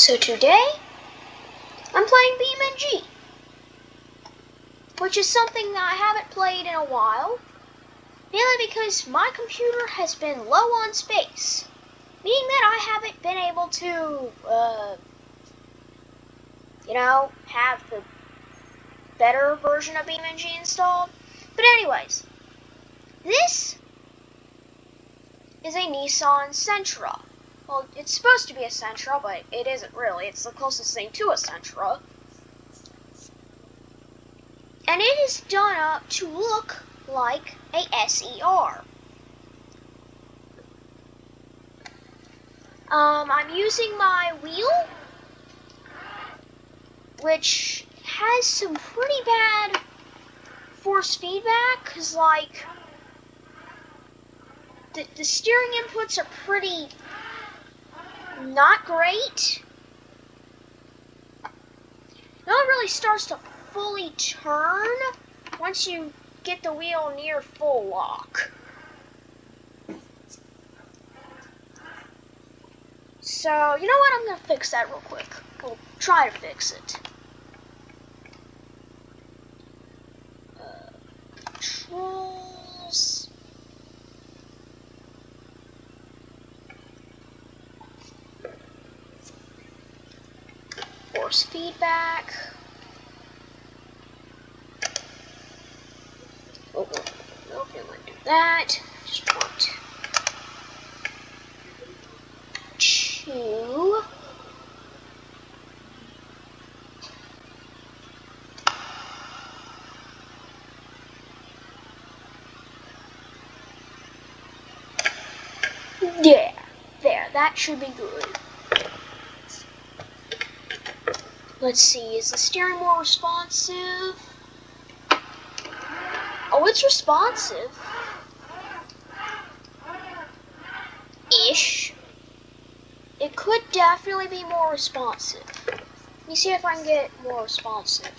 So today, I'm playing beamng, which is something that I haven't played in a while, mainly because my computer has been low on space, meaning that I haven't been able to, have the better version of beamng installed. But anyways, this is a Nissan Sentra. Well, it's supposed to be a Sentra, but it isn't really. It's the closest thing to a Sentra. And it is done up to look like a SER. I'm using my wheel, which has some pretty bad force feedback, because, like, the steering inputs are pretty not great. Now it really starts to fully turn once you get the wheel near full lock. So, you know what? I'm going to fix that real quick. We'll try to fix it. Controls. Force feedback. Oh, nope, didn't want to do that. Just want to. Yeah, there, that should be good. Let's see, is the steering more responsive? Oh, it's responsive. Ish. It could definitely be more responsive. Let me see if I can get more responsive.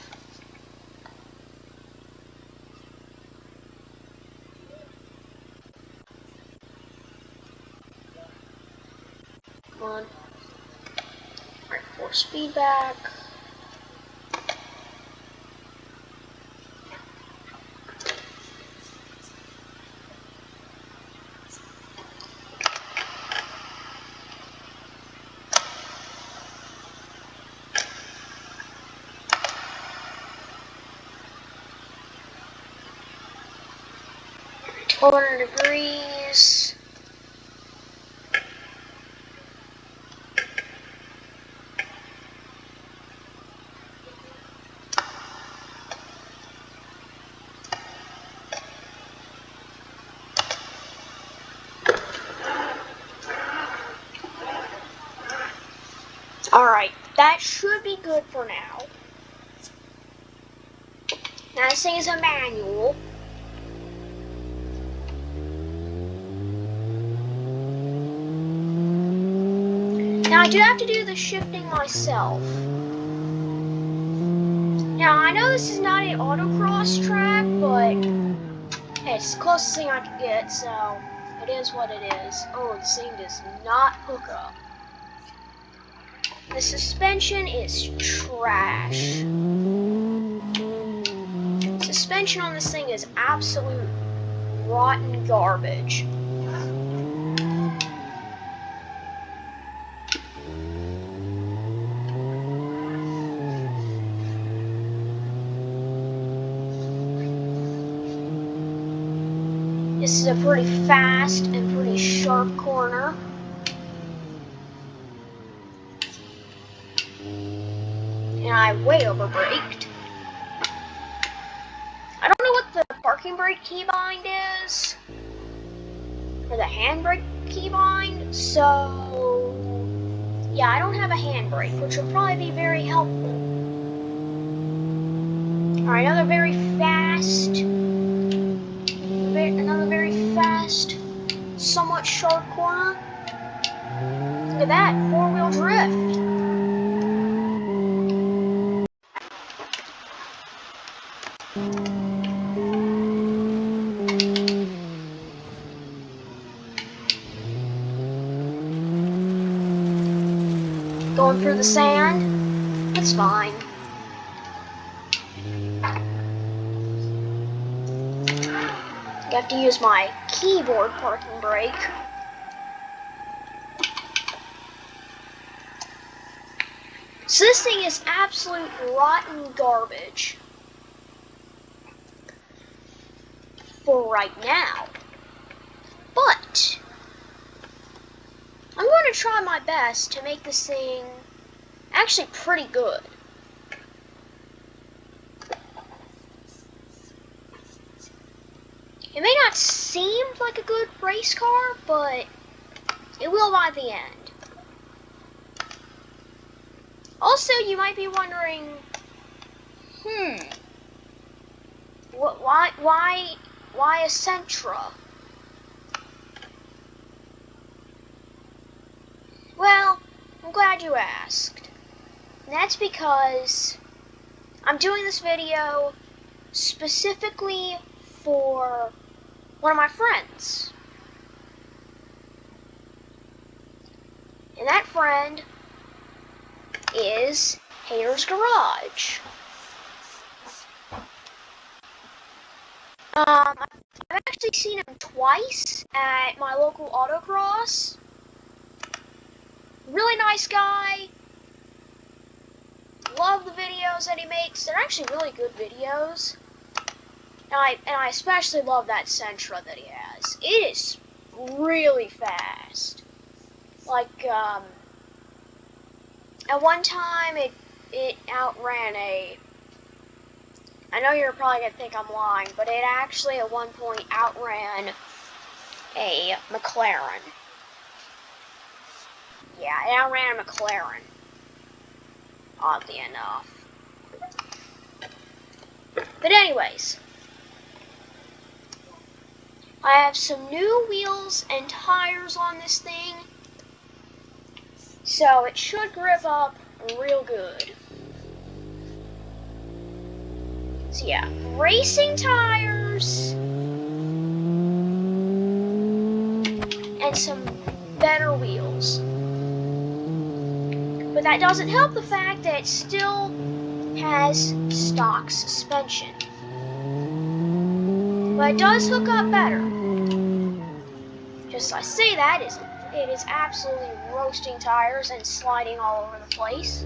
Come on. Alright, force feedback. Alright, 1200 degrees. Alright, that should be good for now. Now this thing is a manual. Now I do have to do the shifting myself. Now I know this is not an autocross track, but hey, it's the closest thing I can get, so it is what it is. Oh, this thing does not hook up. The suspension is trash. Suspension on this thing is absolute rotten garbage. This is a pretty fast and pretty sharp corner. And I way overbraked. I don't know what the parking brake keybind is, or the handbrake keybind, so yeah, I don't have a handbrake, which will probably be very helpful. Alright, another very fast, somewhat sharp corner. Look at that, four-wheel drift. Going through the sand? It's fine. I have to use my keyboard parking brake. So this thing is absolute rotten garbage. For right now. But I'm going to try my best to make this thing actually pretty good. It may not seem like a good race car, but it will by the end. Also, you might be wondering, why a Sentra? Well, I'm glad you asked. And that's because I'm doing this video specifically for one of my friends. And that friend is Hater's Garage. I've actually seen him twice at my local autocross. Really nice guy. Love the videos that he makes. They're actually really good videos. And I especially love that Sentra that he has. It is really fast. Like, at one time it outran I know you're probably going to think I'm lying, but it actually at one point outran a McLaren. Yeah, it outran a McLaren. Oddly enough. But anyways, I have some new wheels and tires on this thing, so it should grip up real good. So yeah, racing tires and some better wheels. But that doesn't help the fact that it still has stock suspension. But it does hook up better. Just as I say that, it is absolutely roasting tires and sliding all over the place.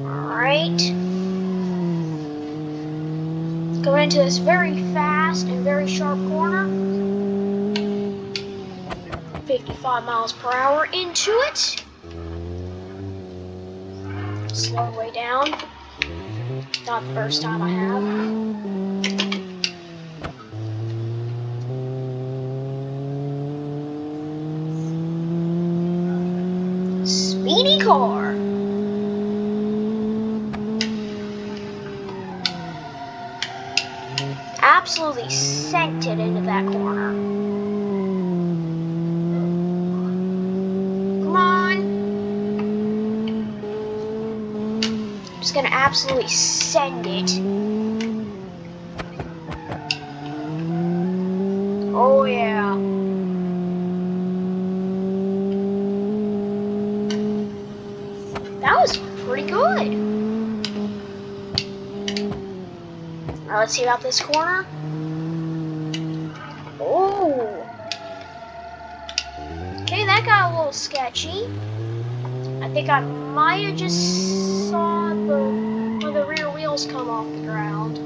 Alright. Going into this very fast and very sharp corner. 55 miles per hour into it. Slow way down. Not the first time I have. Speedy car. Absolutely sent it into that corner. Come on. I'm just gonna absolutely send it. Oh yeah. That was pretty good. Now let's see about this corner. Oh. Okay, that got a little sketchy. I think I might have just saw one of the rear wheels come off the ground.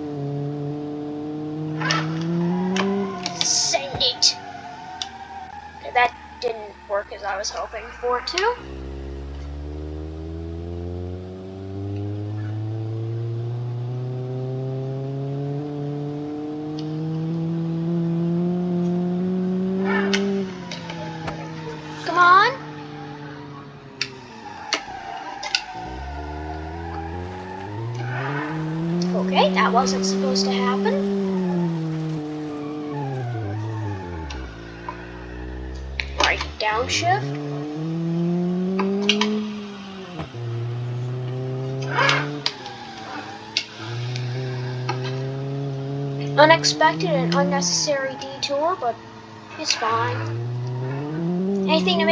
Send it. Okay, that didn't work as I was hoping for it to. Come on. Okay, that wasn't supposed to happen. Right, downshift. Unexpected and unnecessary detour, but it's fine. Anything to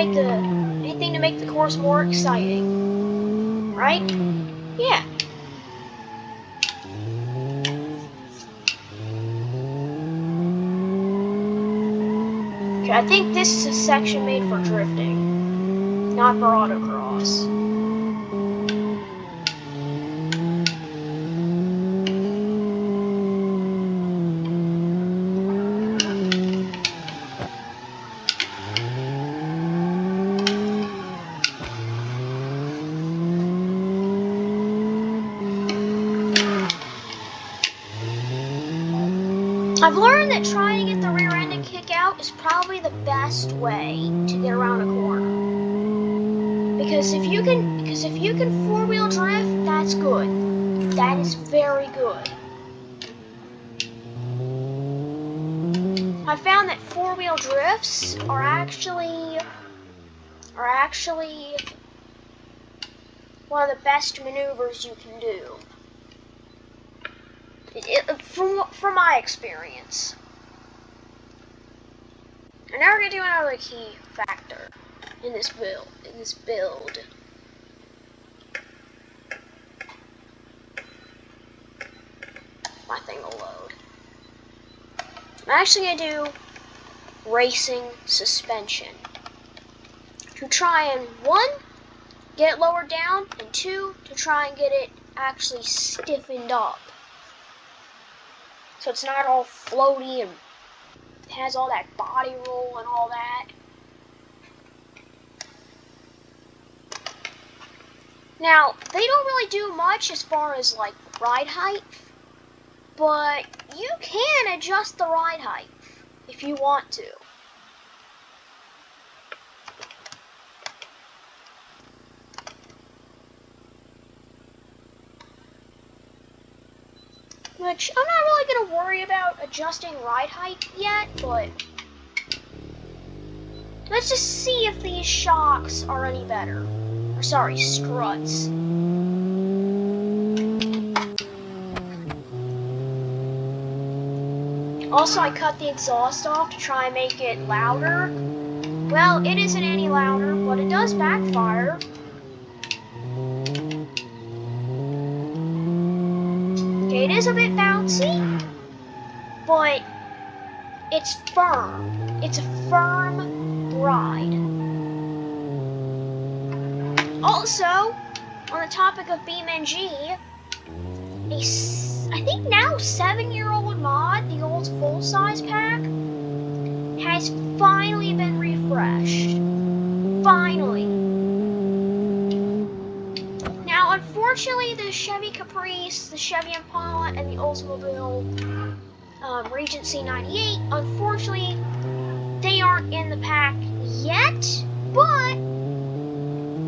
make the course more exciting, right? Yeah. Okay, I think this is a section made for drifting, not for autocross. I've learned that trying to get the rear end to kick out is probably the best way to get around a corner. Because if you can four-wheel drift, that's good. That is very good. I found that four-wheel drifts are actually one of the best maneuvers you can do. From my experience. And now we're gonna do another key factor in this build. My thing will load. I'm actually gonna do racing suspension to try and, one, get it lowered down, and two, to try and get it actually stiffened up. So it's not all floaty and has all that body roll and all that. Now, they don't really do much as far as like ride height, but you can adjust the ride height if you want to. Which I'm not really going to worry about adjusting ride height yet, but let's just see if these shocks are any better. Or sorry, struts. Also, I cut the exhaust off to try and make it louder. Well, it isn't any louder, but it does backfire. Okay, it is a bit bouncy, but it's firm. It's a firm ride. Also, on the topic of beamng, I think now 7-year-old mod, the old full-size pack, has finally been refreshed. Finally. Now, unfortunately, the Chevy Caprice, the Chevy Impala, and the Oldsmobile Regency 98, unfortunately, they aren't in the pack yet, but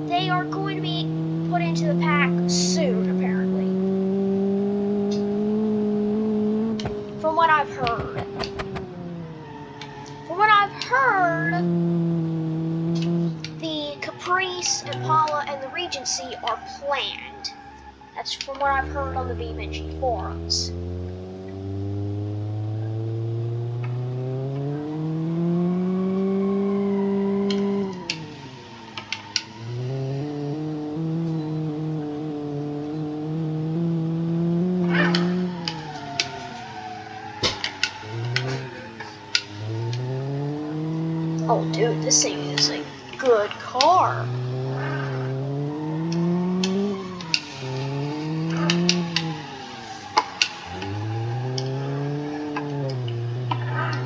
they are going to be put into the pack soon, apparently. From what I've heard. From what I've heard, the Caprice, Impala, and the Regency are planned. That's from what I've heard on the beamng forums. Oh, dude, this thing is a good car.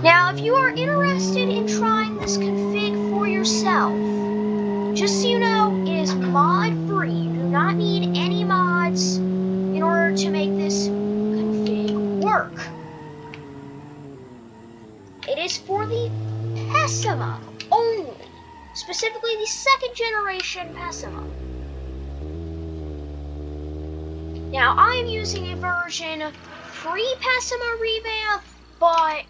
Now, if you are interested in trying this config for yourself, just so you know, it is mod-free. You do not need any mods in order to make this config work. It is for the Pessima only, specifically the 2nd generation Pessima. Now, I am using a version pre-Pessima revamp, but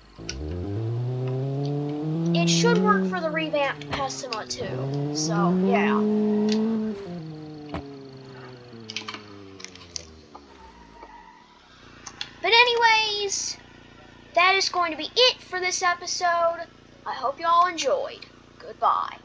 it should work for the revamped Pessima too, so yeah. But anyways, that is going to be it for this episode. I hope you all enjoyed. Goodbye.